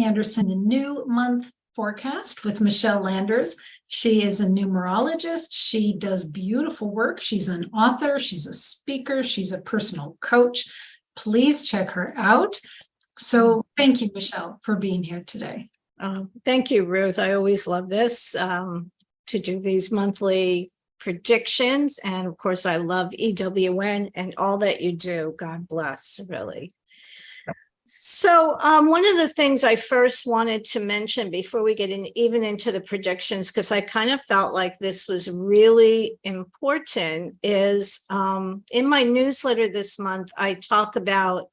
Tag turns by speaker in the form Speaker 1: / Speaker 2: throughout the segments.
Speaker 1: Anderson, the new month forecast with Michele Landers. She is a numerologist. She does beautiful work. She's an author. She's a speaker. She's a personal coach. Please check her out. So thank you, Michele, for being here today.
Speaker 2: Thank you, Ruth. I always love this, to do these monthly predictions. And of course, I love EWN and all that you do. God bless, really. So one of the things I first wanted to mention before we get even into the predictions, because I kind of felt like this was really important, is in my newsletter this month, I talk about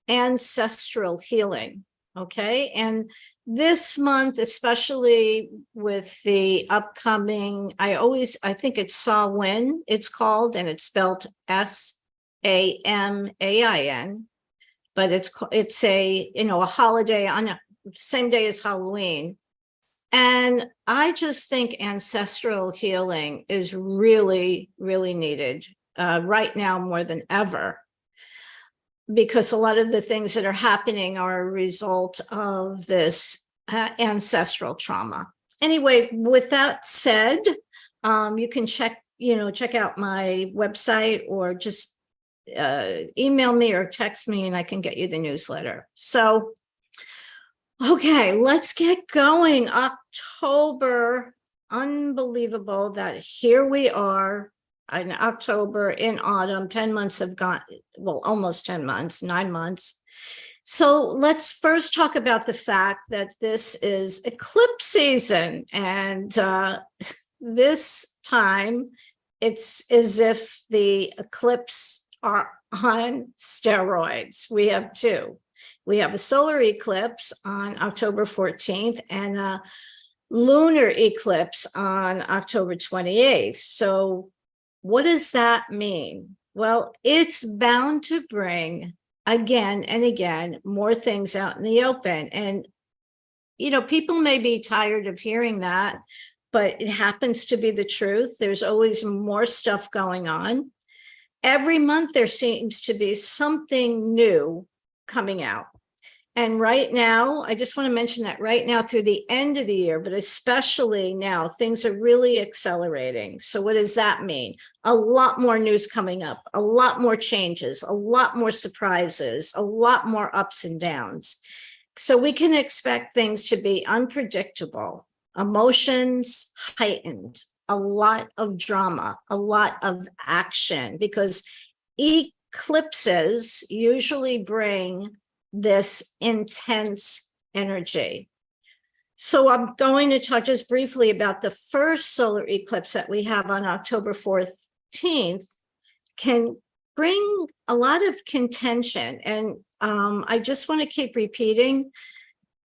Speaker 2: ancestral healing. Okay. And this month, especially with the upcoming, I think it's Samhain, it's called, and it's spelled Samain. But it's a holiday on the same day as Halloween. And I just think ancestral healing is really, really needed right now more than ever, because a lot of the things that are happening are a result of this ancestral trauma. Anyway, with that said, you can check out my website or just email me or text me and I can get you the newsletter. So, okay, let's get going. October, unbelievable that here we are in October, in autumn. 10 months have gone, well, almost 10 months, 9 months. So let's first talk about the fact that this is eclipse season, and this time it's as if the eclipse are on steroids. We have two. We have a solar eclipse on October 14th and a lunar eclipse on October 28th. So what does that mean? Well, it's bound to bring again and again more things out in the open. And, people may be tired of hearing that, but it happens to be the truth. There's always more stuff going on. Every month there seems to be something new coming out. And right now, I just want to mention that right now through the end of the year, but especially now, things are really accelerating. So what does that mean? A lot more news coming up, a lot more changes, a lot more surprises, a lot more ups and downs. So we can expect things to be unpredictable, emotions heightened, a lot of drama, a lot of action, because eclipses usually bring this intense energy. So I'm going to talk just briefly about the first solar eclipse that we have on October 14th, can bring a lot of contention. And I just want to keep repeating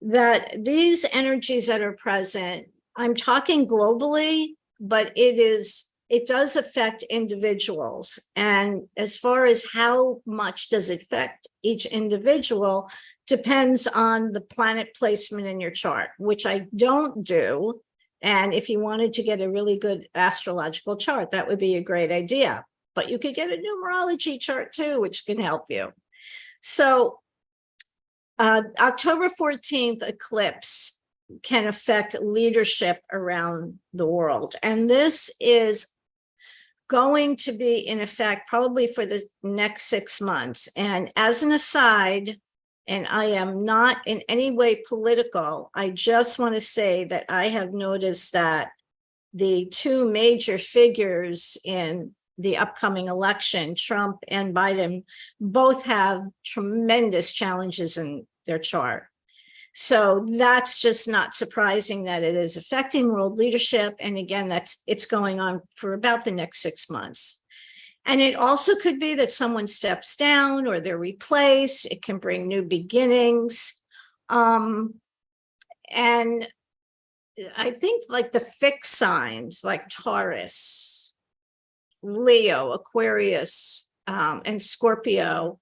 Speaker 2: that these energies that are present, I'm talking globally, but it does affect individuals. And as far as how much does it affect each individual depends on the planet placement in your chart, which I don't do. And if you wanted to get a really good astrological chart, that would be a great idea. But you could get a numerology chart too, which can help you. So October 14th eclipse can affect leadership around the world. And this is going to be in effect probably for the next 6 months. And as an aside, and I am not in any way political, I just want to say that I have noticed that the two major figures in the upcoming election, Trump and Biden, both have tremendous challenges in their chart. So that's just not surprising that it is affecting world leadership. And again, it's going on for about the next 6 months. And it also could be that someone steps down or they're replaced. It can bring new beginnings. And I think like the fixed signs like Taurus, Leo, Aquarius, and Scorpio,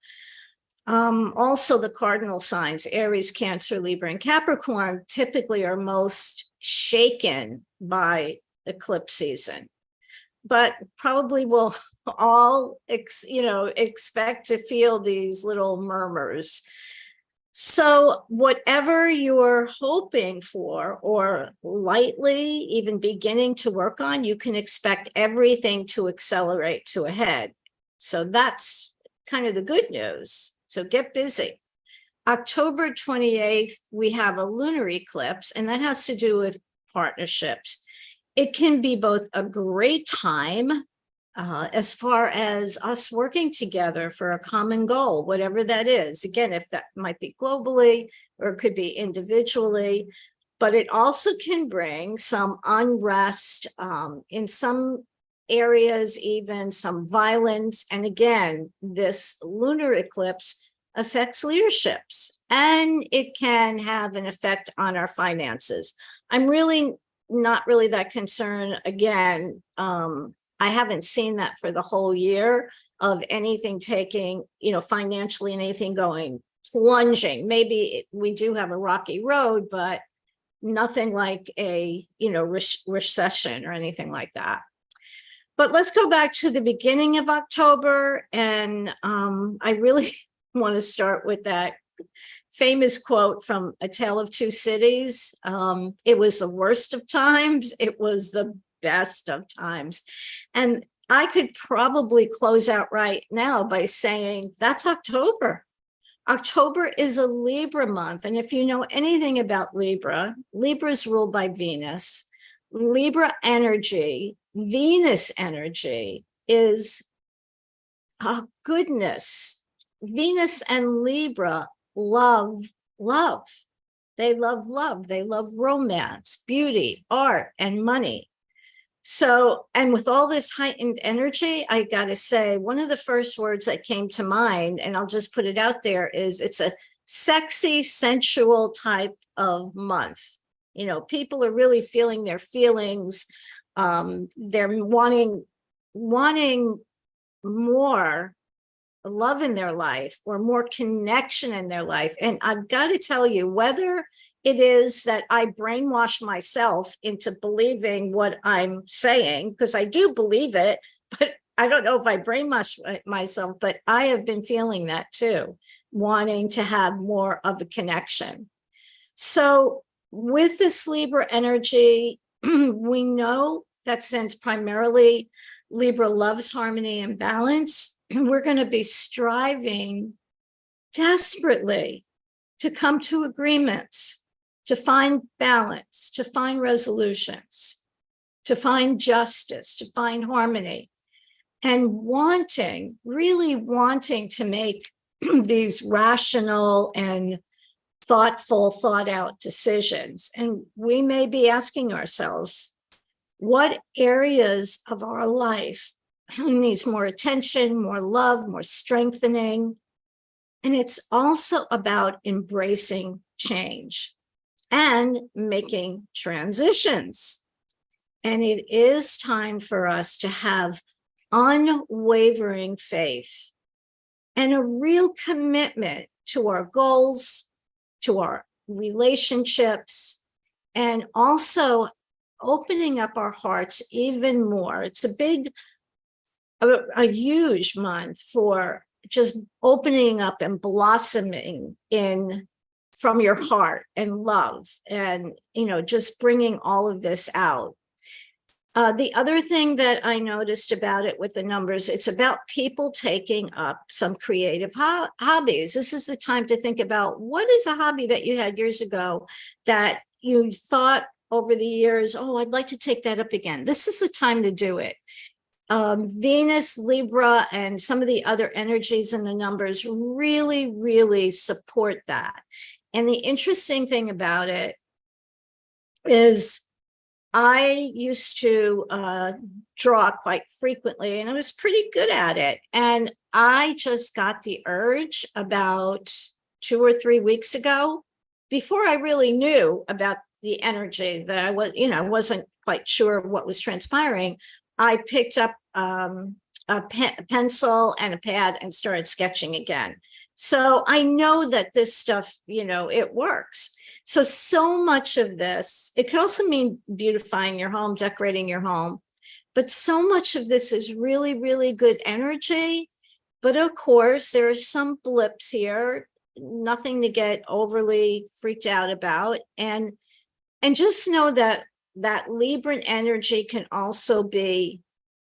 Speaker 2: also the cardinal signs, Aries, Cancer, Libra, and Capricorn typically are most shaken by eclipse season, but probably will all expect to feel these little murmurs. So whatever you're hoping for or lightly even beginning to work on, you can expect everything to accelerate to a head. So that's kind of the good news. So get busy. October 28th, we have a lunar eclipse, and that has to do with partnerships. It can be both a great time as far as us working together for a common goal, whatever that is. Again, if that might be globally or it could be individually, but it also can bring some unrest in some areas, even some violence. And again, this lunar eclipse affects leaderships, and it can have an effect on our finances. I'm really not really that concerned. Again, I haven't seen that for the whole year of anything taking, financially, anything going plunging. Maybe we do have a rocky road, but nothing like a, recession or anything like that. But let's go back to the beginning of October. And I really want to start with that famous quote from A Tale of Two Cities. It was the worst of times. It was the best of times. And I could probably close out right now by saying that's October. October is a Libra month. And if you know anything about Libra, Libra is ruled by Venus. Libra energy, Venus energy is goodness. Venus and Libra love love. They love love. They love romance, beauty, art, and money. So, and with all this heightened energy, I got to say, one of the first words that came to mind, and I'll just put it out there, is it's a sexy, sensual type of month. People are really feeling their feelings. They're wanting more love in their life or more connection in their life. And I've got to tell you, whether it is that I brainwash myself into believing what I'm saying, because I do believe it, but I don't know if I brainwash myself, but I have been feeling that too, wanting to have more of a connection. So with this Libra energy, we know that since primarily Libra loves harmony and balance, we're going to be striving desperately to come to agreements, to find balance, to find resolutions, to find justice, to find harmony, and really wanting to make these rational and thoughtful, thought out decisions. And we may be asking ourselves, what areas of our life needs more attention, more love, more strengthening? And it's also about embracing change and making transitions. And it is time for us to have unwavering faith and a real commitment to our goals, to our relationships, and also opening up our hearts even more. It's a huge month for just opening up and blossoming from your heart and love, and just bringing all of this out. The other thing that I noticed about it with the numbers, it's about people taking up some creative hobbies. This is the time to think about, what is a hobby that you had years ago that you thought over the years, oh, I'd like to take that up again. This is the time to do it. Venus, Libra, and some of the other energies in the numbers really, really support that. And the interesting thing about it is I used to draw quite frequently, and I was pretty good at it. And I just got the urge about 2 or 3 weeks ago, before I really knew about the energy that I wasn't quite sure what was transpiring. I picked up a pencil and a pad and started sketching again. So I know that this stuff, it works. So much of this, it could also mean beautifying your home, decorating your home, but so much of this is really, really good energy. But of course, there are some blips here. nothing to get overly freaked out about. And just know that Libran energy can also be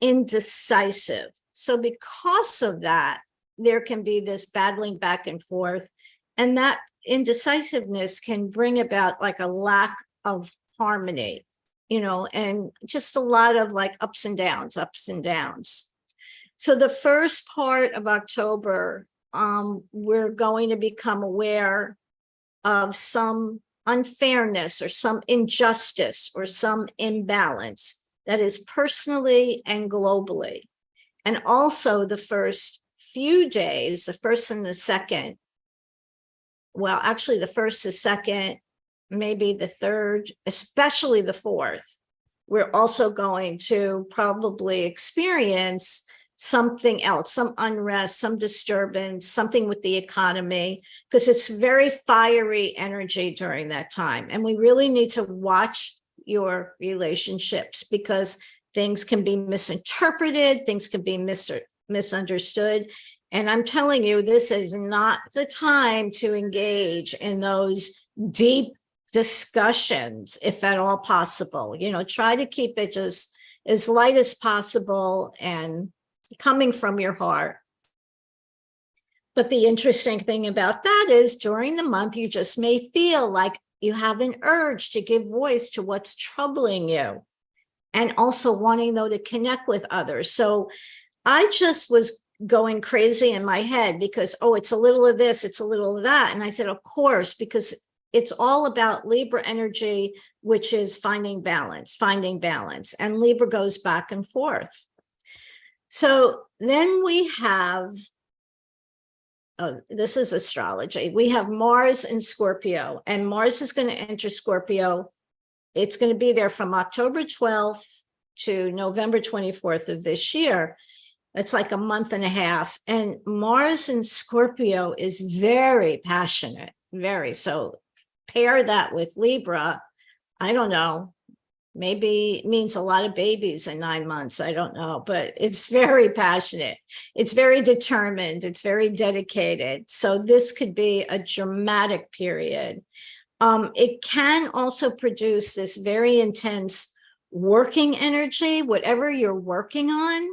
Speaker 2: indecisive. So because of that, there can be this battling back and forth, and that indecisiveness can bring about like a lack of harmony, and just a lot of like ups and downs. So the first part of October, we're going to become aware of some unfairness or some injustice or some imbalance that is personally and globally. And also the first few days, the first and the second, well, actually the first, the second, maybe the third, especially the fourth, we're also going to probably experience something else, some unrest, some disturbance, something with the economy, because it's very fiery energy during that time. And we really need to watch your relationships, because things can be misinterpreted, things can be misunderstood. And I'm telling you, this is not the time to engage in those deep discussions, if at all possible. Try to keep it just as light as possible and coming from your heart. But the interesting thing about that is during the month, you just may feel like you have an urge to give voice to what's troubling you, and also wanting, though, to connect with others. So I just was going crazy in my head because, it's a little of this, it's a little of that. And I said, of course, because it's all about Libra energy, which is finding balance. And Libra goes back and forth. So then we have, this is astrology. We have Mars in Scorpio, and Mars is going to enter Scorpio. It's going to be there from October 12th to November 24th of this year. It's like a month and a half. And Mars in Scorpio is very passionate, very. So pair that with Libra. I don't know. Maybe it means a lot of babies in 9 months. I don't know, but it's very passionate. It's very determined. It's very dedicated. So this could be a dramatic period. It can also produce this very intense working energy, whatever you're working on.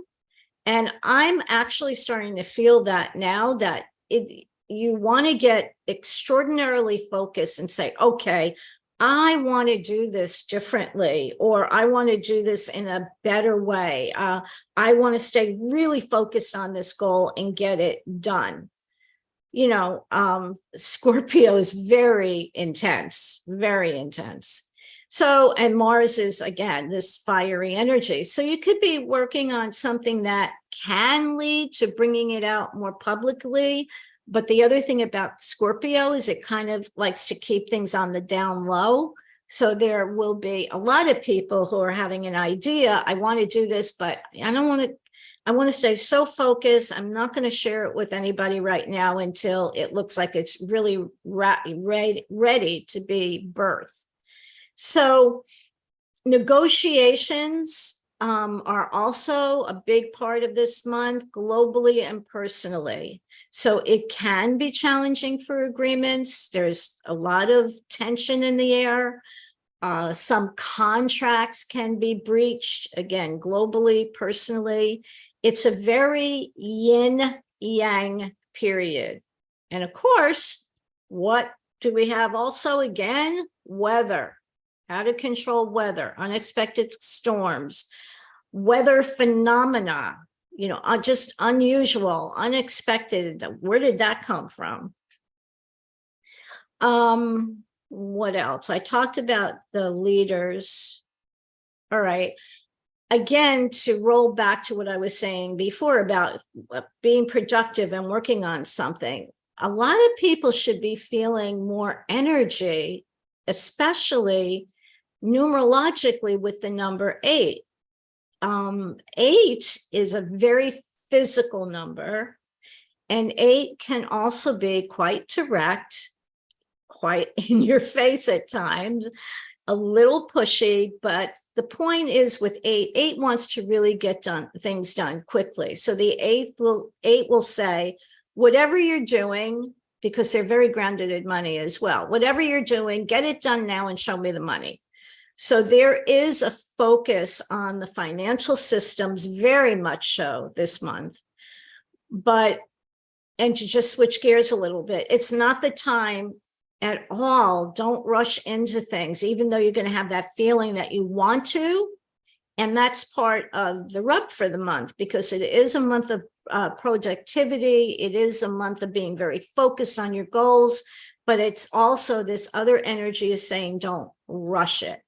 Speaker 2: And I'm actually starting to feel that now, that you want to get extraordinarily focused and say, okay, I want to do this differently, or I want to do this in a better way. I want to stay really focused on this goal and get it done. Scorpio is very intense, very intense. So, and Mars is, again, this fiery energy. So you could be working on something that can lead to bringing it out more publicly. But the other thing about Scorpio is it kind of likes to keep things on the down low. So there will be a lot of people who are having an idea, I want to do this, but I want to stay so focused. I'm not going to share it with anybody right now until it looks like it's really ready to be birthed. So negotiations are also a big part of this month, globally and personally. So it can be challenging for agreements. There's a lot of tension in the air. Some contracts can be breached, again, globally, personally. It's a very yin-yang period. And of course, what do we have also? Again, weather. How to control weather, unexpected storms, weather phenomena, just unusual, unexpected. Where did that come from? What else? I talked about the leaders. All right. Again, to roll back to what I was saying before about being productive and working on something, a lot of people should be feeling more energy, especially numerologically with the number 8. 8 is a very physical number, and 8 can also be quite direct, quite in your face at times, a little pushy. But the point is with 8 wants to really get things done quickly. So the 8 will say, whatever you're doing, because they're very grounded in money as well. Whatever you're doing, get it done now and show me the money. So there is a focus on the financial systems, very much so this month. But, and to just switch gears a little bit, it's not the time at all. Don't rush into things, even though you're going to have that feeling that you want to. And that's part of the rub for the month, because it is a month of productivity. It is a month of being very focused on your goals, but it's also this other energy is saying, don't rush it.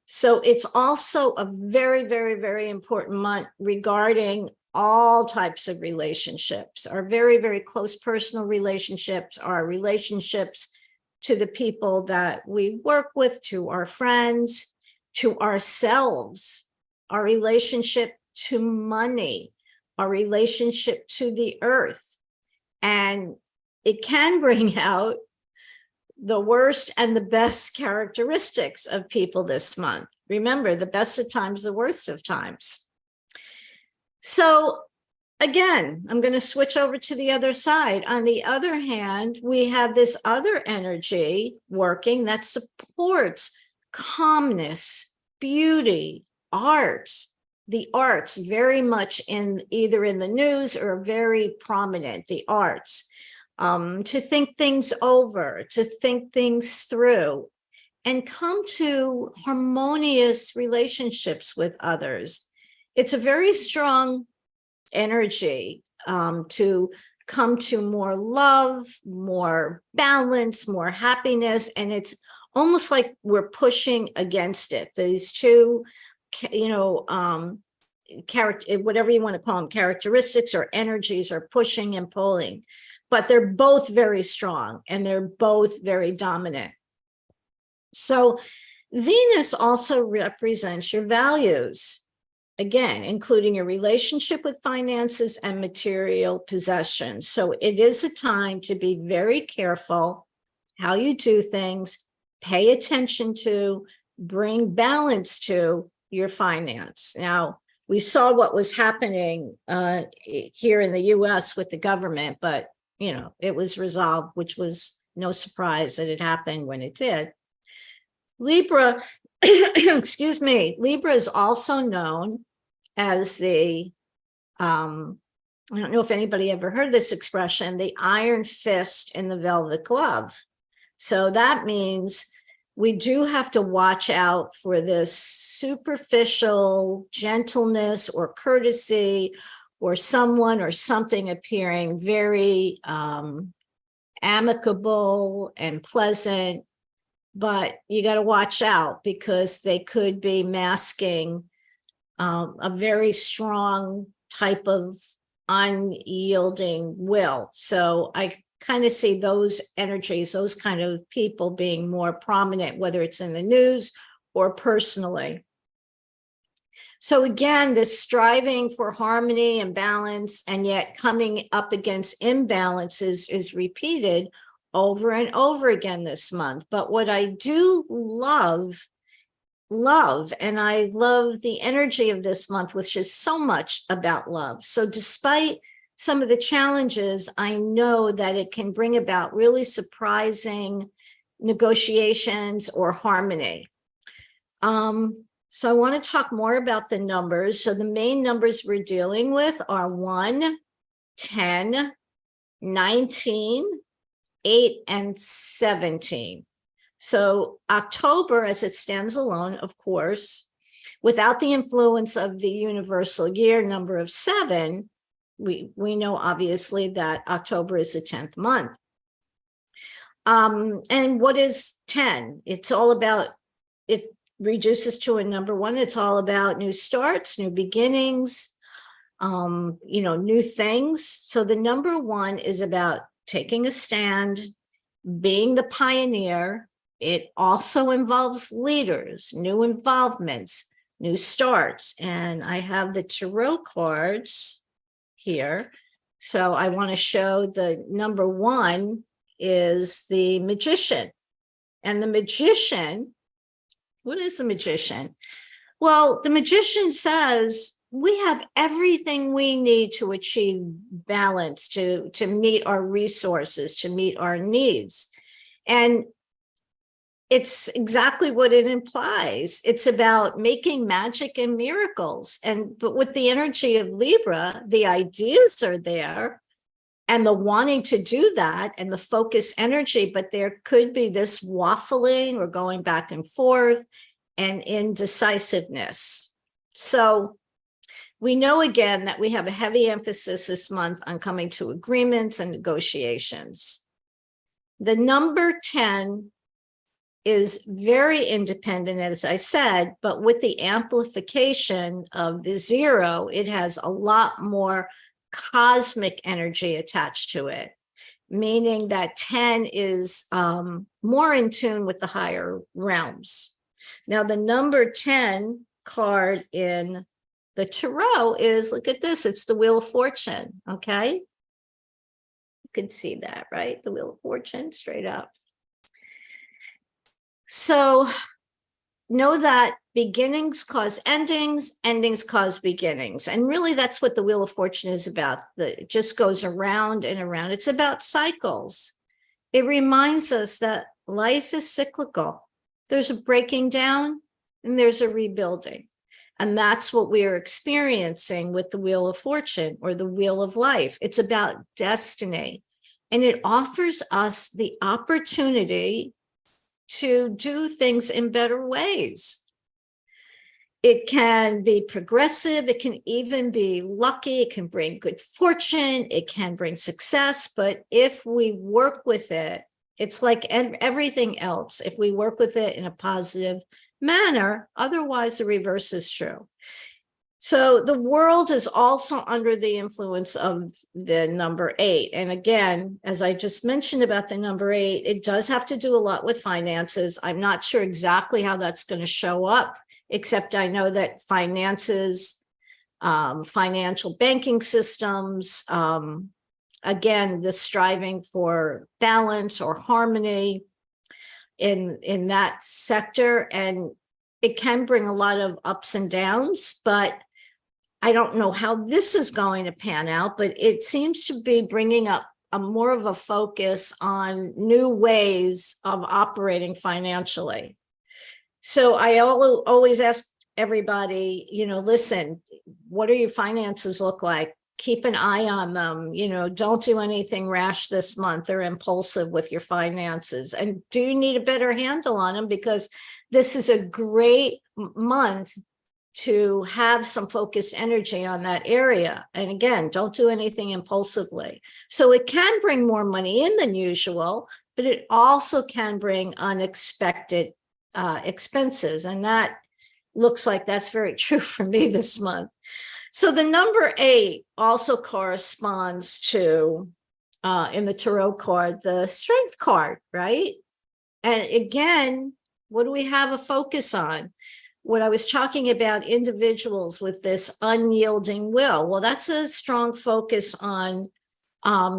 Speaker 2: So it's also a very, very, very important month regarding all types of relationships, our very, very close personal relationships, our relationships to the people that we work with, to our friends, to ourselves, our relationship to money, our relationship to the earth. And it can bring out the worst and the best characteristics of people this month. Remember, the best of times, the worst of times. So again, I'm going to switch over to the other side. On the other hand, we have this other energy working that supports calmness, beauty, arts. The arts very much in either in the news or very prominent, the arts. To think things over, to think things through, and come to harmonious relationships with others. It's a very strong energy to come to more love, more balance, more happiness, and it's almost like we're pushing against it. These two, whatever you want to call them, characteristics or energies are pushing and pulling. But they're both very strong and they're both very dominant. So Venus also represents your values, again, including your relationship with finances and material possessions. So it is a time to be very careful how you do things, pay attention to, bring balance to your finance. Now, we saw what was happening here in the US with the government, but it was resolved, which was no surprise that it happened when it did. Libra, excuse me, Libra is also known as the, I don't know if anybody ever heard this expression, the iron fist in the velvet glove. So that means we do have to watch out for this superficial gentleness or courtesy, or someone or something appearing very amicable and pleasant, but you got to watch out because they could be masking a very strong type of unyielding will. So I kind of see those energies, those kind of people being more prominent, whether it's in the news or personally. So again, this striving for harmony and balance, and yet coming up against imbalances is repeated over and over again this month. But what I do love, and I love the energy of this month, which is so much about love. So despite some of the challenges, I know that it can bring about really surprising negotiations or harmony. So I want to talk more about the numbers. So the main numbers we're dealing with are 1, 10, 19, 8, and 17. So October, as it stands alone, of course, without the influence of the universal year number of 7, we know obviously that October is the 10th month. And what is 10? It's all about it. Reduces to a number 1. It's all about new starts, new beginnings, new things. So the number 1 is about taking a stand, being the pioneer. It also involves leaders, new involvements, new starts. And I have the tarot cards here. So I want to show the number 1 is the Magician. And the Magician, what is the Magician? Well, the Magician says we have everything we need to achieve balance, to meet our resources, to meet our needs. And it's exactly what it implies. It's about making magic and miracles. But with the energy of Libra, the ideas are there and the wanting to do that and the focus energy, but there could be this waffling or going back and forth and indecisiveness. So we know again that we have a heavy emphasis this month on coming to agreements and negotiations. The number 10 is very independent, as I said, but with the amplification of the 0, it has a lot more cosmic energy attached to it, meaning that 10 is more in tune with the higher realms. Now, the number 10 card in the tarot is, look at this, it's the Wheel of Fortune, okay? You can see that, right? The Wheel of Fortune straight up. So know that beginnings cause endings, endings cause beginnings. And really that's what the Wheel of Fortune is about. It just goes around and around. It's about cycles. It reminds us that life is cyclical. There's a breaking down and there's a rebuilding. And that's what we are experiencing with the Wheel of Fortune or the Wheel of Life. It's about destiny. And it offers us the opportunity to do things in better ways. It can be progressive. It can even be lucky. It can bring good fortune. It can bring success. But if we work with it, it's like everything else. If we work with it in a positive manner, otherwise the reverse is true. So the world is also under the influence of the number 8. And again, as I just mentioned about the number 8, it does have to do a lot with finances. I'm not sure exactly how that's going to show up, except I know that finances, financial banking systems, again, the striving for balance or harmony in that sector. And it can bring a lot of ups and downs, but I don't know how this is going to pan out, but it seems to be bringing up a more of a focus on new ways of operating financially. So I always ask everybody, listen, what do your finances look like? Keep an eye on them. Don't do anything rash this month or impulsive with your finances. And do you need a better handle on them? Because this is a great month to have some focused energy on that area. And again, don't do anything impulsively. So it can bring more money in than usual, but it also can bring unexpected expenses. And that looks like that's very true for me this month. So the number 8 also corresponds to, in the tarot card, the Strength card, right? And again, what do we have a focus on? What I was talking about, individuals with this unyielding will. Well, that's a strong focus on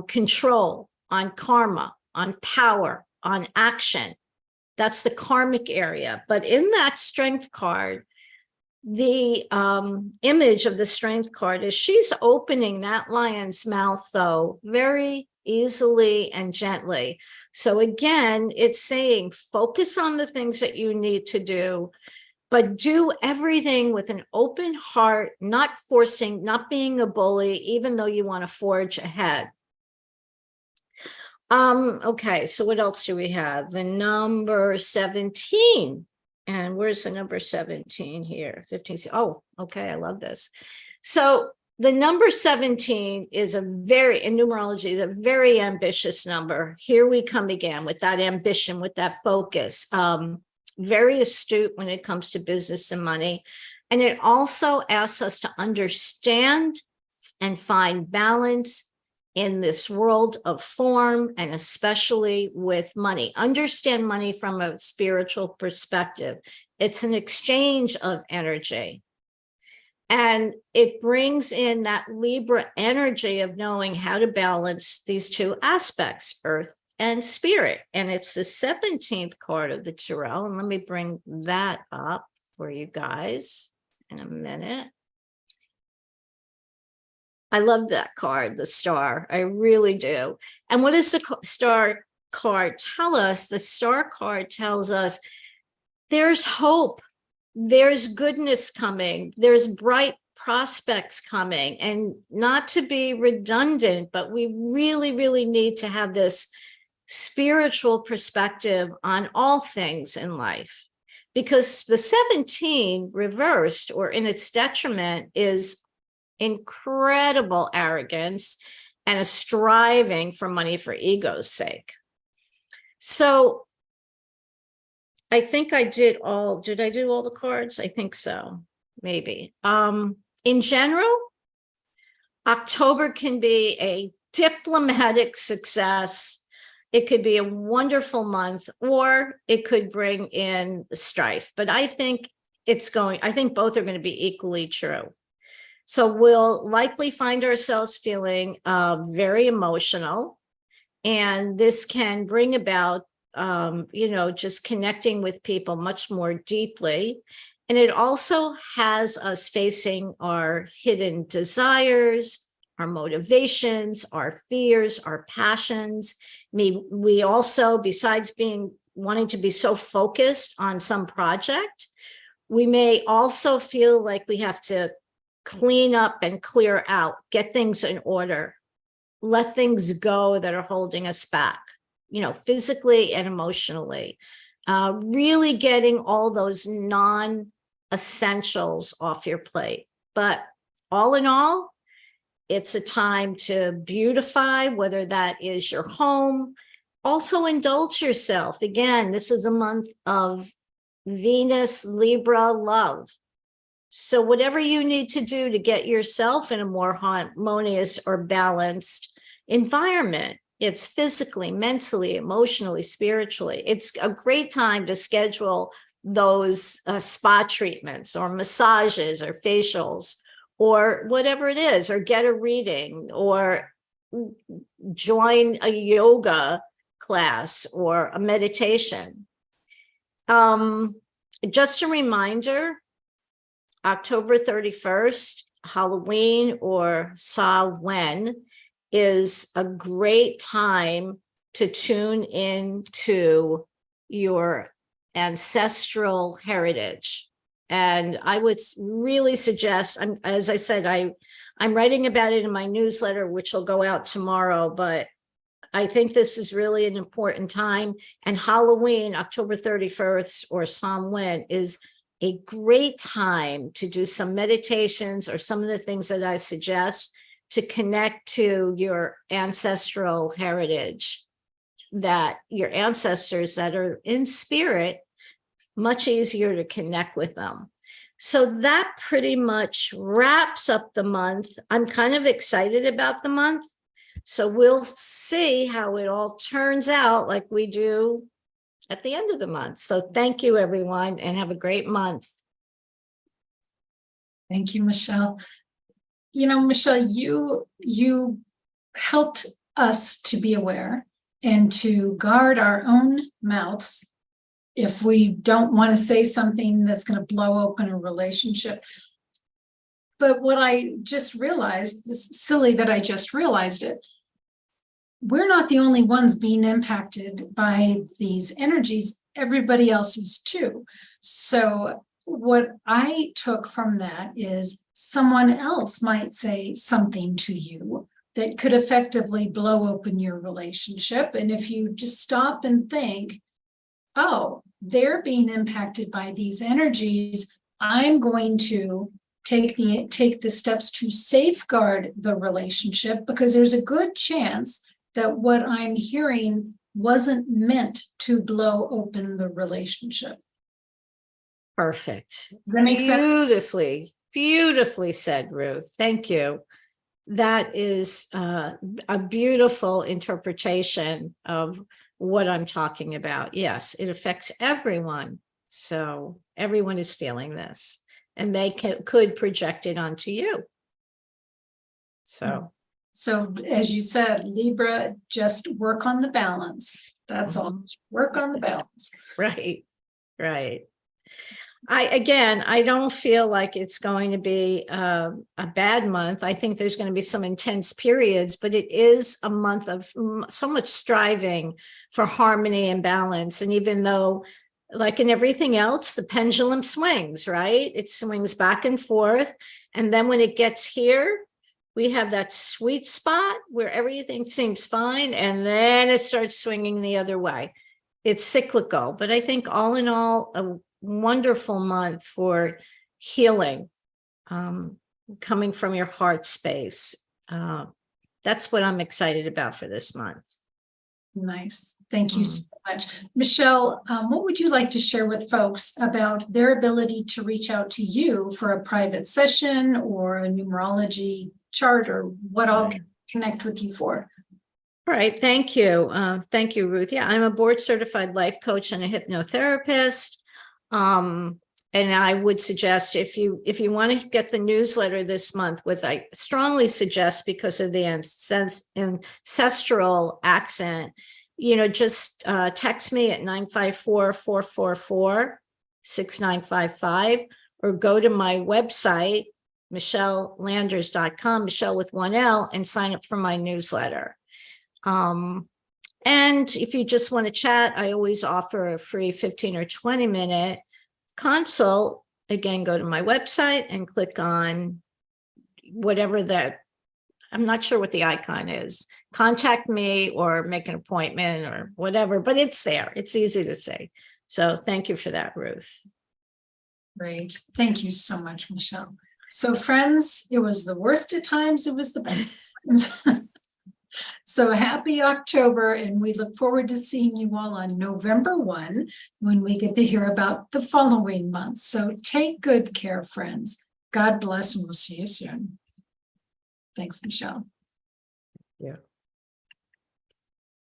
Speaker 2: control, on karma, on power, on action. That's the karmic area. But in that Strength card, the image of the Strength card is she's opening that lion's mouth, though, very easily and gently. So again, it's saying focus on the things that you need to do, but do everything with an open heart, not forcing, not being a bully, even though you want to forge ahead. Okay, so what else do we have? The number 17. And where's the number 17 here? 15. Oh, okay, I love this. So the number 17 is in numerology, is a very ambitious number. Here we come again with that ambition, with that focus. Very astute when it comes to business and money. And it also asks us to understand and find balance in this world of form, and especially with money. Understand money from a spiritual perspective. It's an exchange of energy. And it brings in that Libra energy of knowing how to balance these two aspects, earth and spirit. And it's the 17th card of the tarot. And let me bring that up for you guys in a minute. I love that card, the star. I really do. And what does the star card tell us? The star card tells us there's hope, there's goodness coming, there's bright prospects coming. And not to be redundant, but we really, really need to have this spiritual perspective on all things in life, because the 17 reversed or in its detriment is incredible arrogance and a striving for money for ego's sake. So I think I did I do all the cards? I think so, maybe. In general, October can be a diplomatic success. It could be a wonderful month, or it could bring in strife. But I think both are going to be equally true. So we'll likely find ourselves feeling very emotional. And this can bring about, just connecting with people much more deeply. And it also has us facing our hidden desires, our motivations, our fears, our passions. We also, besides wanting to be so focused on some project, we may also feel like we have to clean up and clear out, get things in order, let things go that are holding us back, physically and emotionally, really getting all those non-essentials off your plate. But all in all, it's a time to beautify, whether that is your home. Also indulge yourself. Again, this is a month of Venus, Libra love. So whatever you need to do to get yourself in a more harmonious or balanced environment, it's physically, mentally, emotionally, spiritually. It's a great time to schedule those spa treatments or massages or facials or whatever it is, or get a reading or join a yoga class or a meditation. Just a reminder, October 31st, Halloween or Samhain, is a great time to tune into your ancestral heritage. And I would really suggest, as I said, I'm writing about it in my newsletter, which will go out tomorrow, but I think this is really an important time. And Halloween, October 31st or Samhain, is a great time to do some meditations or some of the things that I suggest to connect to your ancestral heritage, that your ancestors that are in spirit, much easier to connect with them. So that pretty much wraps up the month. I'm kind of excited about the month. So we'll see how it all turns out, like we do at the end of the month. So thank you, everyone, and have a great month.
Speaker 1: Thank you, Michele. Michele, you helped us to be aware and to guard our own mouths if we don't want to say something that's going to blow open a relationship. But what I just realized, this is silly that I just realized it, we're not the only ones being impacted by these energies. Everybody else is too. So what I took from that is someone else might say something to you that could effectively blow open your relationship. And if you just stop and think, oh, they're being impacted by these energies, I'm going to take the steps to safeguard the relationship, because there's a good chance that what I'm hearing wasn't meant to blow open the relationship.
Speaker 2: Perfect.
Speaker 1: Does that make sense?
Speaker 2: Beautifully said, Ruth. Thank you. That is a beautiful interpretation of what I'm talking about. Yes, it affects everyone. So everyone is feeling this, and they could project it onto you. So
Speaker 1: as you said, Libra, just work on the balance. That's all. Work on the balance.
Speaker 2: Right. I don't feel like it's going to be a bad month. I think there's going to be some intense periods, but it is a month of so much striving for harmony and balance. And even though, like in everything else, the pendulum swings, right? It swings back and forth. And then when it gets here, we have that sweet spot where everything seems fine, and then it starts swinging the other way. It's cyclical, but I think all in all, a wonderful month for healing, coming from your heart space. That's what I'm excited about for this month.
Speaker 1: Nice. Thank you so much. Michele, what would you like to share with folks about their ability to reach out to you for a private session or a numerology chart, or what all can connect with you for?
Speaker 2: All right. Thank you. Thank you, Ruth. Yeah, I'm a board certified life coach and a hypnotherapist. And I would suggest if you want to get the newsletter this month, which I strongly suggest because of the ancestral accent, just text me at 954-444-6955, or go to my website, michellanders.com, Michele with 1 L, and sign up for my newsletter. And if you just want to chat, I always offer a free 15 or 20 minute consult. Again, go to my website and click on whatever that, I'm not sure what the icon is. Contact me or make an appointment or whatever, but it's there. It's easy to say. So thank you for that, Ruth.
Speaker 1: Great. Thank you so much, Michele. So friends, it was the worst at times. It was the best at times. So happy October, and we look forward to seeing you all on November 1 when we get to hear about the following month. So take good care, friends. God bless, and we'll see you soon. Thanks, Michele.
Speaker 2: Yeah.